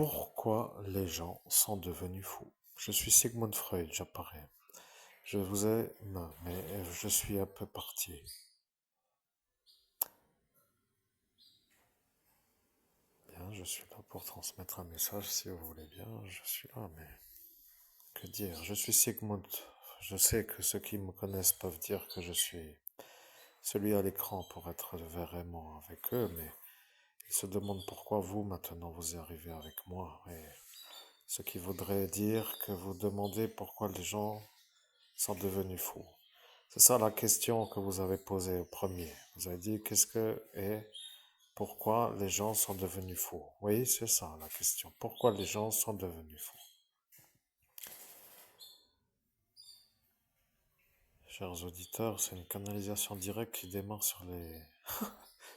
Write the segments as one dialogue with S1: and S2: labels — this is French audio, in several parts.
S1: Pourquoi les gens sont devenus fous? Je suis Sigmund Freud, j'apparais. Je vous ai... Non, mais je suis un peu parti. Bien, je suis là pour transmettre un message si vous voulez bien. Je suis là, mais que dire? Je suis Sigmund. Je sais que ceux qui me connaissent peuvent dire que je suis celui à l'écran pour être vraiment avec eux, mais ils se demandent pourquoi vous, maintenant, vous y arrivez avec moi. Et ce qui voudrait dire que vous demandez pourquoi les gens sont devenus fous. C'est ça la question que vous avez posée au premier. Vous avez dit qu'est-ce que et pourquoi les gens sont devenus fous. Oui, c'est ça la question. Pourquoi les gens sont devenus fous? Chers auditeurs, c'est une canalisation directe qui démarre sur les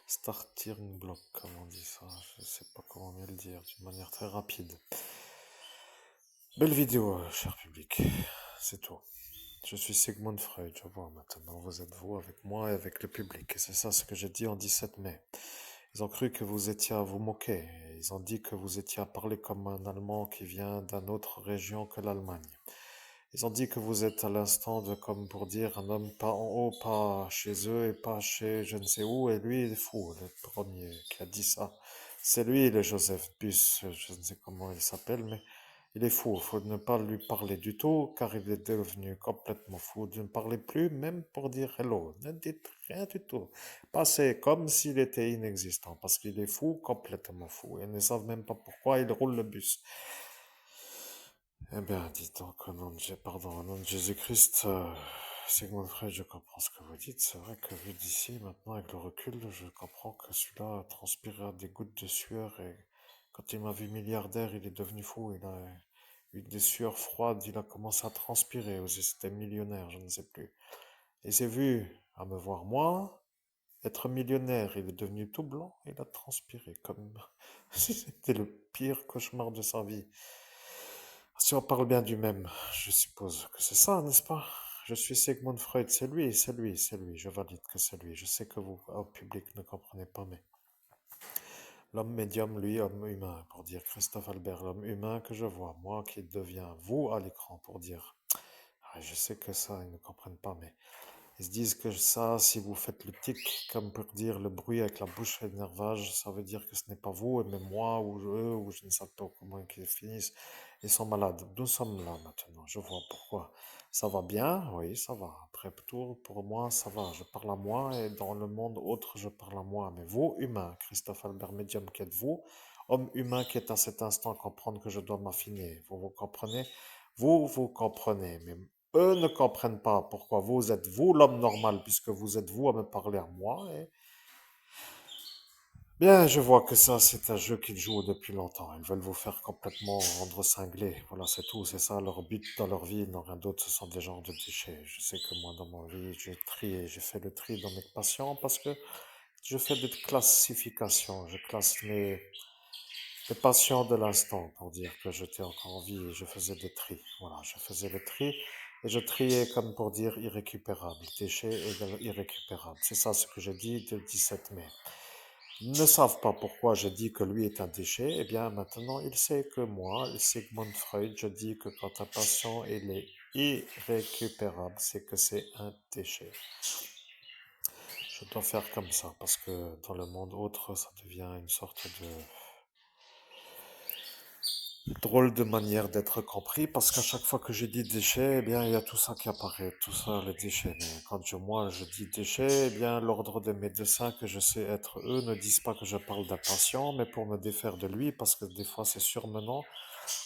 S1: starting blocks, comme on dit ça. Je ne sais pas comment mieux le dire, d'une manière très rapide. Belle vidéo, cher public. C'est tout. Je suis Sigmund Freud, je vois maintenant. Vous êtes vous avec moi et avec le public. Et c'est ça ce que j'ai dit en 17 mai. Ils ont cru que vous étiez à vous moquer. Ils ont dit que vous étiez à parler comme un Allemand qui vient d'une autre région que l'Allemagne. Ils ont dit que vous êtes à l'instant de, comme pour dire, un homme pas en haut, pas chez eux et pas chez je ne sais où. Et lui, il est fou, le premier qui a dit ça. C'est lui, le Joseph Bus, je ne sais comment il s'appelle, mais il est fou. Il faut ne pas lui parler du tout, car il est devenu complètement fou. Ne parlez plus, même pour dire hello. Ne dites rien du tout. Passez comme s'il était inexistant, parce qu'il est fou, complètement fou. Ils ne savent même pas pourquoi il roule le bus. Eh bien, dites donc, au nom de Jésus-Christ, Sigmund Freud, je comprends ce que vous dites. C'est vrai que vu d'ici, maintenant, avec le recul, je comprends que celui-là a transpiré des gouttes de sueur et quand il m'a vu milliardaire, il est devenu fou. Il a eu des sueurs froides, il a commencé à transpirer. Ou c'était millionnaire, je ne sais plus. Et c'est vu à me voir moi, être millionnaire, il est devenu tout blanc, il a transpiré comme si c'était le pire cauchemar de sa vie. Si on parle bien du même, je suppose que c'est ça, n'est-ce pas? Je suis Sigmund Freud, c'est lui, c'est lui, c'est lui. Je valide que c'est lui. Je sais que vous, au public, ne comprenez pas, mais l'homme médium, lui, homme humain, pour dire Christophe Albert, l'homme humain que je vois, moi qui deviens vous à l'écran, pour dire. Ah, je sais que ça, ils ne comprennent pas, mais ils se disent que ça, si vous faites le tic, comme pour dire le bruit avec la bouche et le nervage, ça veut dire que ce n'est pas vous, et même moi, ou eux, ou je ne sais pas comment ils finissent, ils sont malades. Nous sommes là maintenant, je vois pourquoi. Ça va bien, oui, ça va. Après tout, pour moi, ça va. Je parle à moi, et dans le monde autre, je parle à moi. Mais vous, humain, Christophe Albert Medium, qui êtes-vous, homme humain qui est à cet instant à comprendre que je dois m'affiner. Vous comprenez? Vous comprenez, mais eux ne comprennent pas pourquoi vous êtes vous l'homme normal, puisque vous êtes vous à me parler à moi. Et... Bien, je vois que ça, c'est un jeu qu'ils jouent depuis longtemps. Ils veulent vous faire complètement rendre cinglé. Voilà, c'est tout. C'est ça leur but dans leur vie. Ils n'ont rien d'autre. Ce sont des genres de déchets. Je sais que moi, dans ma vie, j'ai trié. J'ai fait le tri dans mes patients parce que je fais des classifications. Je classe les patients de l'instant pour dire que j'étais encore en vie et je faisais des tris. Voilà, je faisais le tri et je triais comme pour dire irrécupérable. Déchet égale irrécupérable. C'est ça ce que j'ai dit le 17 mai. Ils ne savent pas pourquoi je dis que lui est un déchet. Eh bien, maintenant, il sait que moi, Sigmund Freud, je dis que quand un patient il est irrécupérable, c'est que c'est un déchet. Je dois faire comme ça parce que dans le monde autre, ça devient une sorte de drôle de manière d'être compris parce qu'à chaque fois que je dis déchets, eh bien, il y a tout ça qui apparaît, tout ça, les déchets. Mais quand moi, je dis déchets, eh bien, l'ordre des médecins que je sais être eux ne disent pas que je parle d'un patient, mais pour me défaire de lui parce que des fois c'est surmenant.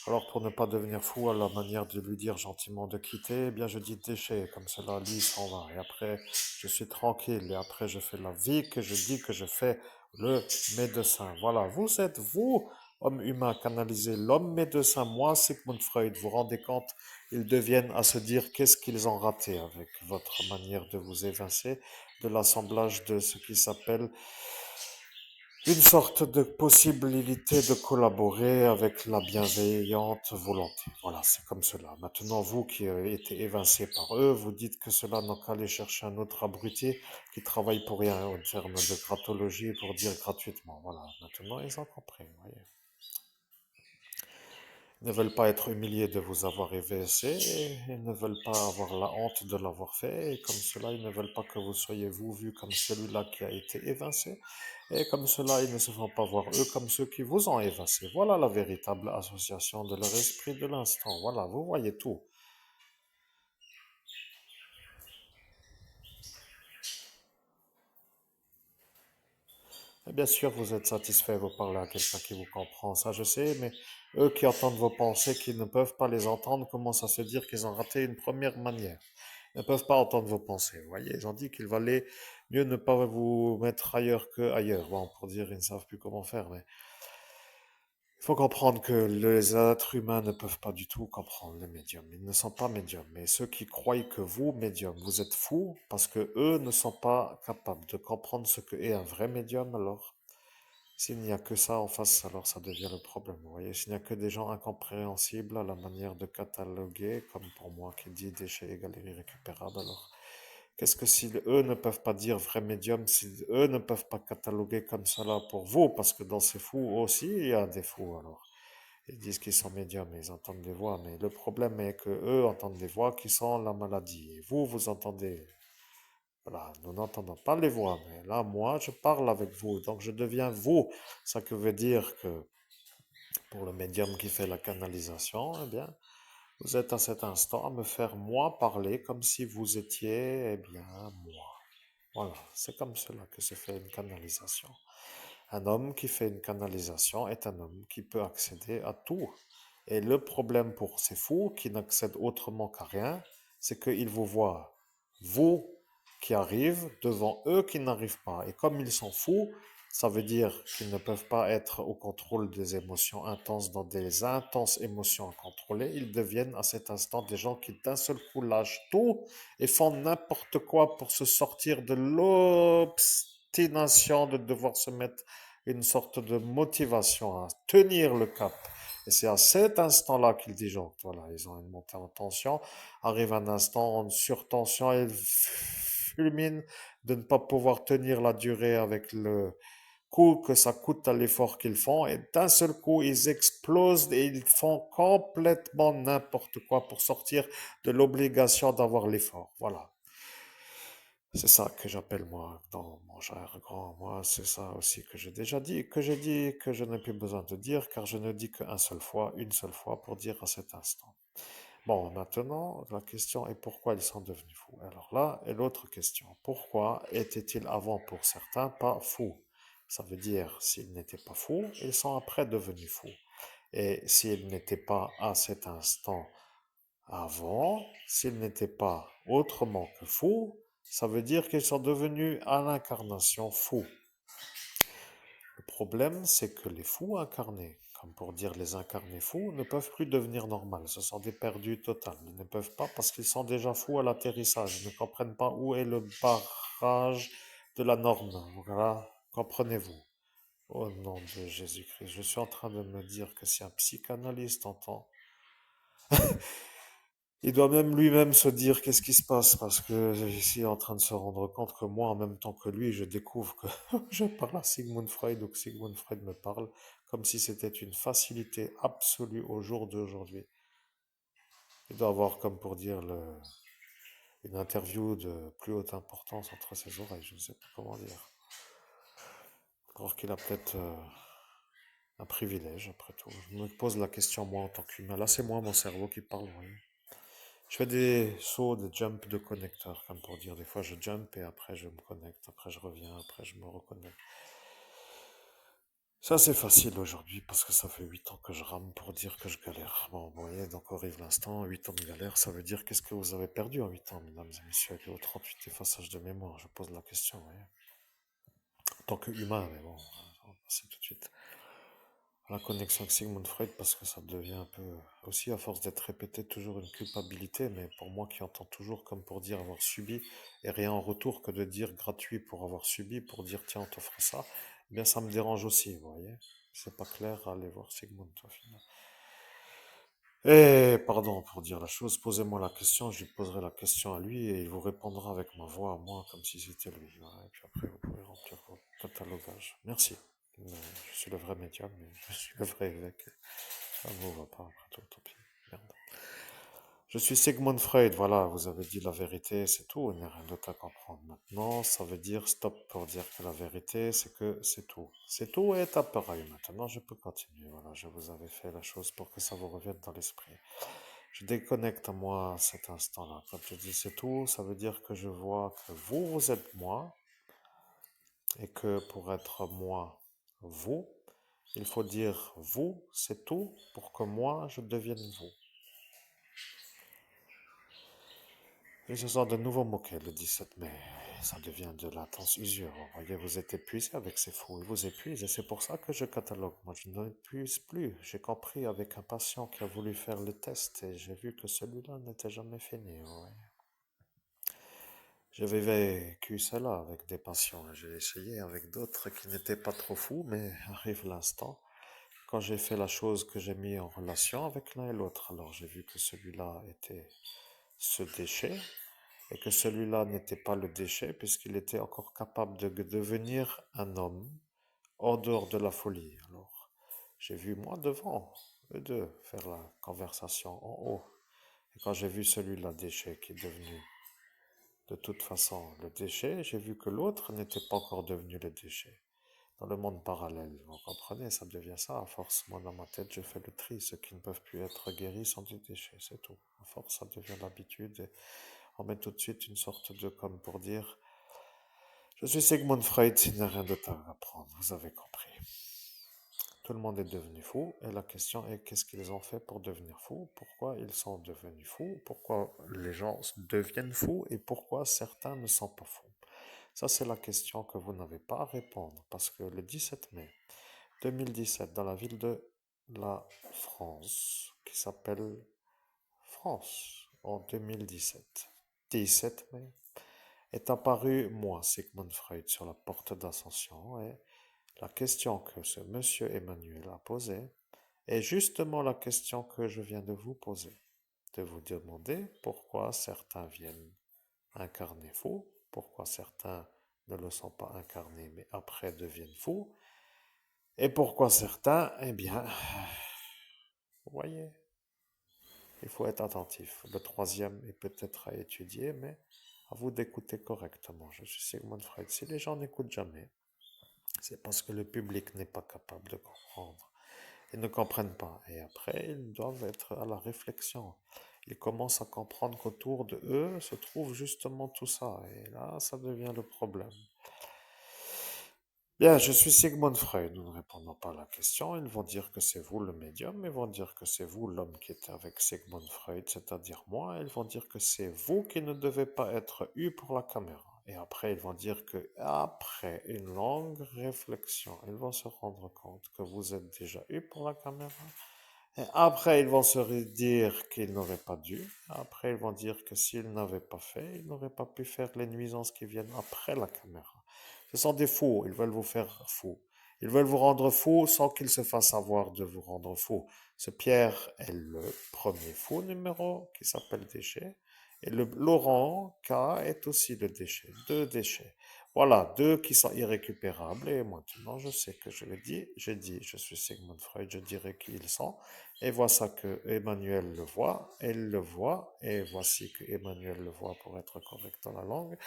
S1: Alors, pour ne pas devenir fou à la manière de lui dire gentiment de quitter, eh bien, je dis déchets, comme cela, lui, il s'en va. Et après, je suis tranquille. Et après, je fais la vie que je dis que je fais le médecin. Voilà, vous êtes vous, homme humain canalisé, l'homme médecin, moi, Sigmund Freud. Vous vous rendez compte, ils deviennent à se dire qu'est-ce qu'ils ont raté avec votre manière de vous évincer de l'assemblage de ce qui s'appelle une sorte de possibilité de collaborer avec la bienveillante volonté. Voilà, c'est comme cela. Maintenant, vous qui avez été évincé par eux, vous dites que cela n'a qu'à aller chercher un autre abruti qui travaille pour rien en termes de gratologie pour dire gratuitement. Voilà, maintenant ils ont compris. Voyez. Ils ne veulent pas être humiliés de vous avoir évincé, et ils ne veulent pas avoir la honte de l'avoir fait, et comme cela, ils ne veulent pas que vous soyez vous vu comme celui-là qui a été évincé, et comme cela, ils ne se font pas voir eux comme ceux qui vous ont évincé. Voilà la véritable association de leur esprit de l'instant. Voilà, vous voyez tout. Et bien sûr, vous êtes satisfait, vous parlez à quelqu'un qui vous comprend, ça je sais, mais eux qui entendent vos pensées, qui ne peuvent pas les entendre, commencent à se dire qu'ils ont raté une première manière. Ils ne peuvent pas entendre vos pensées. Vous voyez, ils ont dit qu'il valait mieux ne pas vous mettre ailleurs que ailleurs. Bon, pour dire, ils ne savent plus comment faire, mais il faut comprendre que les êtres humains ne peuvent pas du tout comprendre les médiums. Ils ne sont pas médiums. Mais ceux qui croient que vous, médium, vous êtes fous parce que eux ne sont pas capables de comprendre ce qu'est un vrai médium, alors s'il n'y a que ça en face, alors ça devient le problème. Vous voyez, s'il n'y a que des gens incompréhensibles à la manière de cataloguer, comme pour moi qui dit déchets égale irrécupérables, alors qu'est-ce que si eux ne peuvent pas dire vrai médium, si eux ne peuvent pas cataloguer comme cela pour vous, parce que dans ces fous aussi, il y a des fous alors. Ils disent qu'ils sont médiums, ils entendent des voix, mais le problème est que eux entendent des voix qui sont la maladie. Et vous, vous entendez. Voilà, nous n'entendons pas les voix, mais là, moi, je parle avec vous, donc je deviens vous. Ça que veut dire que pour le médium qui fait la canalisation, eh bien, vous êtes à cet instant à me faire moi parler comme si vous étiez, eh bien, moi. Voilà, c'est comme cela que se fait une canalisation. Un homme qui fait une canalisation est un homme qui peut accéder à tout. Et le problème pour ces fous qui n'accèdent autrement qu'à rien, c'est qu'ils vous voient, vous qui arrivent, devant eux qui n'arrivent pas. Et comme ils sont fous, ça veut dire qu'ils ne peuvent pas être au contrôle des émotions intenses dans des intenses émotions à contrôler. Ils deviennent à cet instant des gens qui d'un seul coup lâchent tout et font n'importe quoi pour se sortir de l'obstination de devoir se mettre une sorte de motivation à tenir le cap. Et c'est à cet instant-là qu'ils disjonctent. Voilà, ils ont une montée en tension. Arrive un instant en surtension et ils fulminent de ne pas pouvoir tenir la durée avec le coup que ça coûte à l'effort qu'ils font. Et d'un seul coup, ils explosent et ils font complètement n'importe quoi pour sortir de l'obligation d'avoir l'effort. Voilà. C'est ça que j'appelle moi, dans mon jargon, moi, c'est ça aussi que j'ai déjà dit, que j'ai dit, que je n'ai plus besoin de dire, car je ne dis une seule fois pour dire à cet instant. Bon, maintenant, la question est pourquoi ils sont devenus fous. Alors là est l'autre question. Pourquoi étaient-ils avant pour certains pas fous? Ça veut dire, s'ils n'étaient pas fous, ils sont après devenus fous. Et s'ils n'étaient pas à cet instant avant, s'ils n'étaient pas autrement que fous, ça veut dire qu'ils sont devenus à l'incarnation fous. Le problème, c'est que les fous incarnés, comme pour dire les incarnés fous, ne peuvent plus devenir normaux. Ce sont des perdus totaux. Ils ne peuvent pas parce qu'ils sont déjà fous à l'atterrissage. Ils ne comprennent pas où est le barrage de la norme. Voilà, comprenez-vous. Au nom de Jésus-Christ, je suis en train de me dire que si un psychanalyste entend, il doit même lui-même se dire qu'est-ce qui se passe parce que ici en train de se rendre compte que moi, en même temps que lui, je découvre que je parle à Sigmund Freud ou que Sigmund Freud me parle comme si c'était une facilité absolue au jour d'aujourd'hui. Il doit avoir, comme pour dire, une interview de plus haute importance entre ses oreilles, je ne sais pas comment dire. Alors qu'il a peut-être un privilège, après tout. Je me pose la question, moi, en tant qu'humain. Là, c'est moi, mon cerveau qui parle, vous voyez. Je fais des sauts, des jumps de connecteurs, comme pour dire, des fois je jump et après je me connecte, après je reviens, après je me reconnecte. Ça c'est facile aujourd'hui parce que ça fait 8 ans que je rame pour dire que je galère. Bon, vous voyez, donc arrive l'instant, 8 ans de galère, ça veut dire qu'est-ce que vous avez perdu en 8 ans, mesdames et messieurs, avec le 38 effaçage de mémoire, je pose la question, vous voyez. En tant qu'humain, mais bon, on va passer tout de suite la connexion avec Sigmund Freud parce que ça devient un peu aussi à force d'être répété toujours une culpabilité, mais pour moi qui entends toujours comme pour dire avoir subi et rien en retour que de dire gratuit pour avoir subi, pour dire tiens on t'offre ça, eh bien ça me dérange aussi, vous voyez. C'est pas clair, allez voir Sigmund au final. Et pardon pour dire la chose, posez-moi la question, je lui poserai la question à lui et il vous répondra avec ma voix à moi comme si c'était lui. Voilà. Et puis après vous pouvez remplir votre catalogage. Merci. Je suis le vrai médium, mais je suis le vrai évêque. Ça ne vous va pas, après tout, tant pis. Merde. Je suis Sigmund Freud, voilà, vous avez dit la vérité, c'est tout, il n'y a rien d'autre à comprendre. Maintenant, ça veut dire stop pour dire que la vérité, c'est que c'est tout. C'est tout et tape pareil. Maintenant, je peux continuer. Voilà, je vous avais fait la chose pour que ça vous revienne dans l'esprit. Je déconnecte moi à cet instant-là. Quand je dis c'est tout, ça veut dire que je vois que vous, vous êtes moi, et que pour être moi, vous, il faut dire vous, c'est tout, pour que moi, je devienne vous. Et ce sont de nouveaux moquets le 17 mai. Ça devient de l'intense usure. Vous voyez, vous êtes épuisé avec ces fous. Ils vous épuisent et c'est pour ça que je catalogue. Moi, je n'épuise plus. J'ai compris avec un patient qui a voulu faire le test et j'ai vu que celui-là n'était jamais fini. Ouais. J'avais vécu cela avec des patients. J'ai essayé avec d'autres qui n'étaient pas trop fous, mais arrive l'instant quand j'ai fait la chose que j'ai mis en relation avec l'un et l'autre. Alors j'ai vu que celui-là était ce déchet et que celui-là n'était pas le déchet puisqu'il était encore capable de devenir un homme en dehors de la folie. Alors j'ai vu moi devant eux deux faire la conversation en haut. Et quand j'ai vu celui-là déchet qui est devenu de toute façon le déchet, j'ai vu que l'autre n'était pas encore devenu le déchet. Dans le monde parallèle, vous comprenez, ça devient ça. À force, moi dans ma tête, je fais le tri. Ceux qui ne peuvent plus être guéris sont des déchets, c'est tout. À force, ça devient l'habitude. Et on met tout de suite une sorte de comme pour dire, je suis Sigmund Freud, il n'y a rien d'autre à apprendre, vous avez compris. Tout le monde est devenu fou, et la question est qu'est-ce qu'ils ont fait pour devenir fous? Pourquoi ils sont devenus fous? Pourquoi les gens deviennent fous? Et pourquoi certains ne sont pas fous? Ça, c'est la question que vous n'avez pas à répondre, parce que le 17 mai 2017, dans la ville de la France, qui s'appelle France, en 2017, 17 mai, est apparu, moi, Sigmund Freud, sur la porte d'Ascension, et la question que ce monsieur Emmanuel a posée est justement la question que je viens de vous poser, de vous demander pourquoi certains viennent incarner faux, pourquoi certains ne le sont pas incarnés, mais après deviennent faux, et pourquoi certains, eh bien, vous voyez, il faut être attentif. Le troisième est peut-être à étudier, mais à vous d'écouter correctement. Je suis Sigmund Freud. Si les gens n'écoutent jamais, c'est parce que le public n'est pas capable de comprendre. Ils ne comprennent pas. Et après, ils doivent être à la réflexion. Ils commencent à comprendre qu'autour de eux se trouve justement tout ça. Et là, ça devient le problème. Bien, je suis Sigmund Freud. Nous ne répondons pas à la question. Ils vont dire que c'est vous le médium. Ils vont dire que c'est vous l'homme qui était avec Sigmund Freud, c'est-à-dire moi. Ils vont dire que c'est vous qui ne devez pas être eu pour la caméra. Et après, ils vont dire que après une longue réflexion, ils vont se rendre compte que vous êtes déjà eu pour la caméra. Et après, ils vont se dire qu'ils n'auraient pas dû. Après, ils vont dire que s'ils n'avaient pas fait, ils n'auraient pas pu faire les nuisances qui viennent après la caméra. Ce sont des fous, ils veulent vous faire fou. Ils veulent vous rendre fou sans qu'ils se fassent avoir de vous rendre fou. Ce Pierre est le premier fou numéro qui s'appelle déchet. Et le Laurent K est aussi le déchet. Deux déchets. Voilà, deux qui sont irrécupérables. Et maintenant, je sais que je l'ai dit. J'ai dit, je suis Sigmund Freud, je dirai qui ils sont. Et voici que Emmanuel le voit, elle le voit, et voici que Emmanuel le voit pour être correct dans la langue.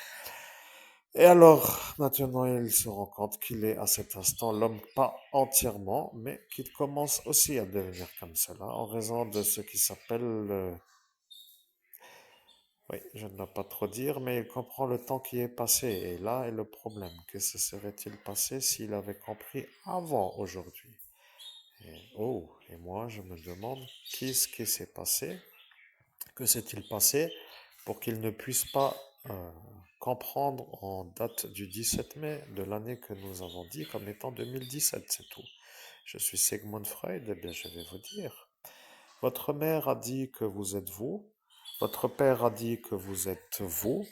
S1: Et alors, maintenant, il se rend compte qu'il est à cet instant l'homme pas entièrement, mais qu'il commence aussi à devenir comme cela, en raison de ce qui s'appelle oui, je ne dois pas trop dire, mais il comprend le temps qui est passé. Et là est le problème. Que se serait-il passé s'il avait compris avant aujourd'hui? Et moi, je me demande qu'est-ce qui s'est passé? Que s'est-il passé pour qu'il ne puisse pas comprendre en date du 17 mai de l'année que nous avons dit comme étant 2017, c'est tout. Je suis Sigmund Freud, eh bien je vais vous dire. Votre mère a dit que vous êtes vous. Votre père a dit que vous êtes vous.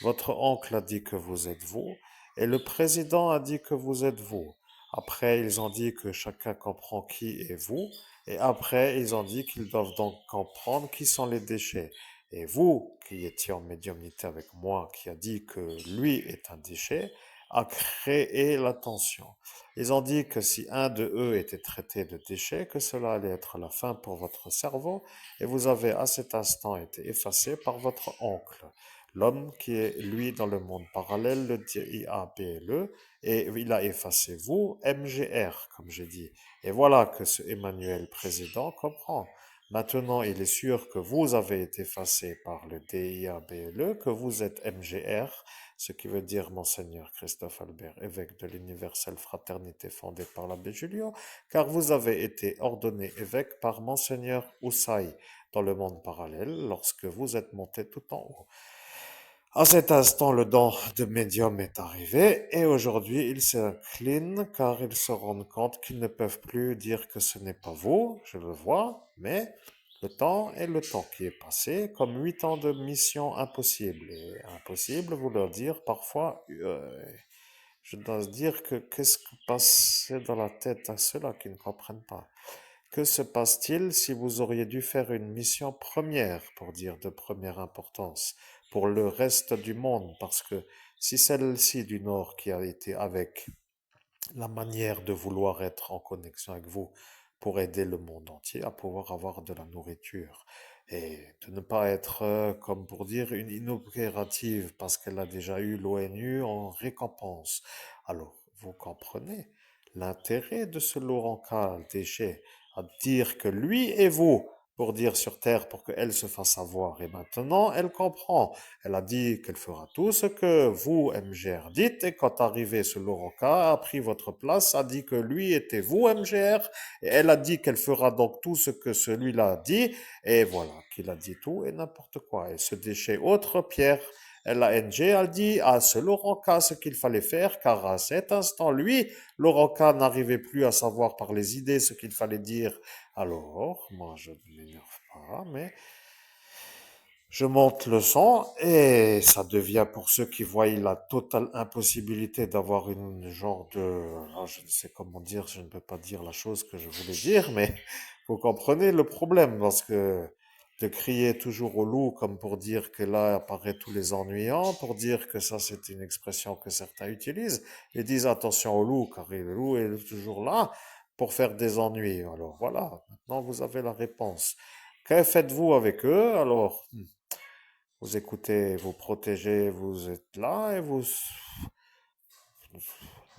S1: Votre oncle a dit que vous êtes vous. Et le président a dit que vous êtes vous. Après, ils ont dit que chacun comprend qui est vous. Et après, ils ont dit qu'ils doivent donc comprendre qui sont les déchets. Et vous, qui étiez en médiumnité avec moi, qui a dit que lui est un déchet, a créé la tension. Ils ont dit que si un de eux était traité de déchet, que cela allait être la fin pour votre cerveau, et vous avez à cet instant été effacé par votre oncle. L'homme qui est, lui, dans le monde parallèle, le DIABLE, et il a effacé vous, MGR, comme j'ai dit. Et voilà que ce Emmanuel président comprend. Maintenant, il est sûr que vous avez été effacé par le DIABLE, que vous êtes MGR, ce qui veut dire Monseigneur Christophe Albert, évêque de l'universelle fraternité fondée par l'abbé Julio, car vous avez été ordonné évêque par Monseigneur Oussaï dans le monde parallèle lorsque vous êtes monté tout en haut. À cet instant, le don de médium est arrivé et aujourd'hui, ils s'inclinent car ils se rendent compte qu'ils ne peuvent plus dire que ce n'est pas vous, je le vois, mais le temps est le temps qui est passé, comme 8 ans de mission impossible. Et impossible, vous leur dire parfois, je dois dire que qu'est-ce qui passe dans la tête à ceux-là qui ne comprennent pas. Que se passe-t-il si vous auriez dû faire une mission première, pour dire de première importance, pour le reste du monde? Parce que si celle-ci du Nord qui a été avec la manière de vouloir être en connexion avec vous pour aider le monde entier à pouvoir avoir de la nourriture et de ne pas être, comme pour dire, une inopérative parce qu'elle a déjà eu l'ONU en récompense. Alors, vous comprenez l'intérêt de ce Laurent Déchet à dire que lui et vous, pour dire sur Terre, pour qu'elle se fasse savoir. Et maintenant, elle comprend. Elle a dit qu'elle fera tout ce que vous, MGR, dites, et quand arrivé ce Laurent a pris votre place, a dit que lui était vous, MGR, et elle a dit qu'elle fera donc tout ce que celui-là a dit, et voilà, qu'il a dit tout et n'importe quoi. Et ce déchet autre, Pierre, LANG, a dit à ce Laurent ce qu'il fallait faire, car à cet instant, lui, Laurent n'arrivait plus à savoir par les idées ce qu'il fallait dire. Alors, moi, je ne m'énerve pas, mais je monte le son et ça devient pour ceux qui voient la totale impossibilité d'avoir une genre de, je ne sais comment dire, je ne peux pas dire la chose que je voulais dire, mais vous comprenez le problème parce que de crier toujours au loup comme pour dire que là apparaît tous les ennuyants, pour dire que ça c'est une expression que certains utilisent et disent attention au loup car le loup est toujours là pour faire des ennuis. Alors voilà, maintenant vous avez la réponse. Que faites-vous avec eux? Alors, vous écoutez, vous protégez, vous êtes là et vous...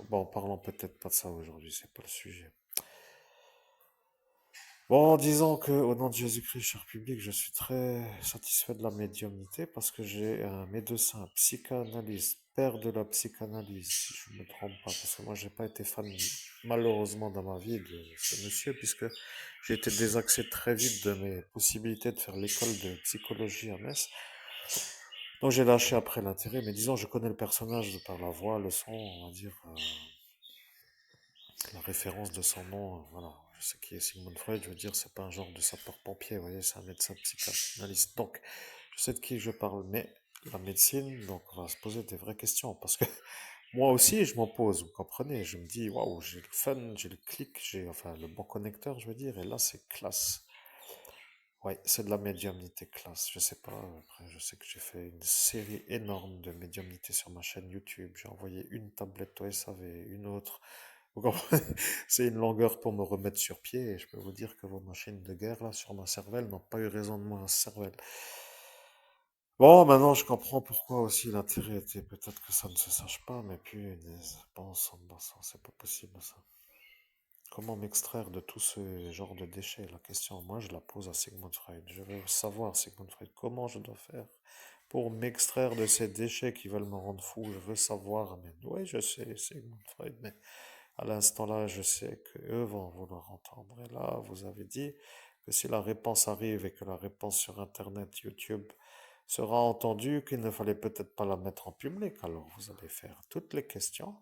S1: Bon, parlons peut-être pas de ça aujourd'hui, c'est pas le sujet. Bon, disons que au nom de Jésus-Christ, cher public, je suis très satisfait de la médiumnité parce que j'ai un médecin, psychanalyste, père de la psychanalyse, si je ne me trompe pas, parce que moi, j'ai pas été fan, malheureusement, dans ma vie de ce monsieur, puisque j'ai été désaxé très vite de mes possibilités de faire l'école de psychologie à Metz. Donc j'ai lâché après l'intérêt, mais disons, je connais le personnage de par la voix, le son, on va dire, la référence de son nom, voilà. Je sais qui est Sigmund Freud, je veux dire, c'est pas un genre de sapeur-pompier, vous voyez, c'est un médecin psychanalyste. Donc, je sais de qui je parle, mais la médecine, donc on va se poser des vraies questions, parce que moi aussi, je m'en pose, vous comprenez, je me dis, waouh, j'ai le fun, j'ai le clic, j'ai, enfin, le bon connecteur, je veux dire, et là, c'est classe. Ouais, c'est de la médiumnité classe. Je sais pas, après, je sais que j'ai fait une série énorme de médiumnité sur ma chaîne YouTube. J'ai envoyé une tablette au SAV, une autre. Vous comprenez. C'est une longueur pour me remettre sur pied. Et je peux vous dire que vos machines de guerre, là, sur ma cervelle, n'ont pas eu raison de moi, cervelle. Bon, maintenant, je comprends pourquoi aussi l'intérêt était peut-être que ça ne se sache pas, mais punaise, bon sang, c'est pas possible, ça. Comment m'extraire de tout ce genre de déchets? La question, moi, je la pose à Sigmund Freud. Je veux savoir, Sigmund Freud, comment je dois faire pour m'extraire de ces déchets qui veulent me rendre fou. Je veux savoir, mais oui, je sais, Sigmund Freud, mais à l'instant là, je sais que eux vont vouloir entendre. Et là, vous avez dit que si la réponse arrive et que la réponse sur Internet, YouTube, sera entendue, qu'il ne fallait peut-être pas la mettre en public. Alors, vous allez faire toutes les questions,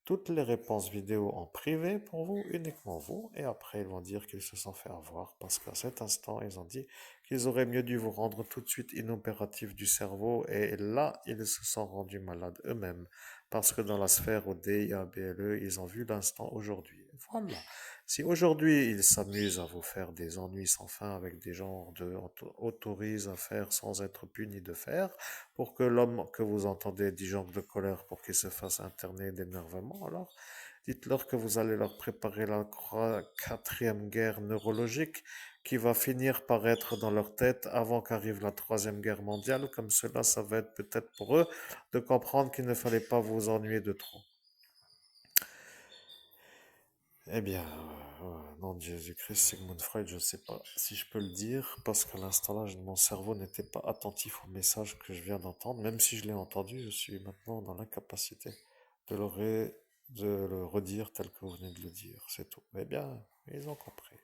S1: toutes les réponses vidéo en privé pour vous, uniquement vous, et après ils vont dire qu'ils se sont fait avoir parce qu'à cet instant ils ont dit qu'ils auraient mieux dû vous rendre tout de suite inopératif du cerveau et là ils se sont rendus malades eux-mêmes parce que dans la sphère au DIABLE ils ont vu l'instant aujourd'hui. Voilà, Si aujourd'hui ils s'amusent à vous faire des ennuis sans fin avec des gens de autorise à faire sans être puni de faire, pour que l'homme que vous entendez disjoncte de colère pour qu'il se fasse interner d'énervement, alors dites-leur que vous allez leur préparer la quatrième guerre neurologique qui va finir par être dans leur tête avant qu'arrive la troisième guerre mondiale. Comme cela, ça va être peut-être pour eux de comprendre qu'il ne fallait pas vous ennuyer de trop. Eh bien, nom de Jésus-Christ, Sigmund Freud, je ne sais pas si je peux le dire, parce qu'à l'instant là, mon cerveau n'était pas attentif au message que je viens d'entendre. Même si je l'ai entendu, je suis maintenant dans l'incapacité de de le redire tel que vous venez de le dire. C'est tout. Eh bien, ils ont compris.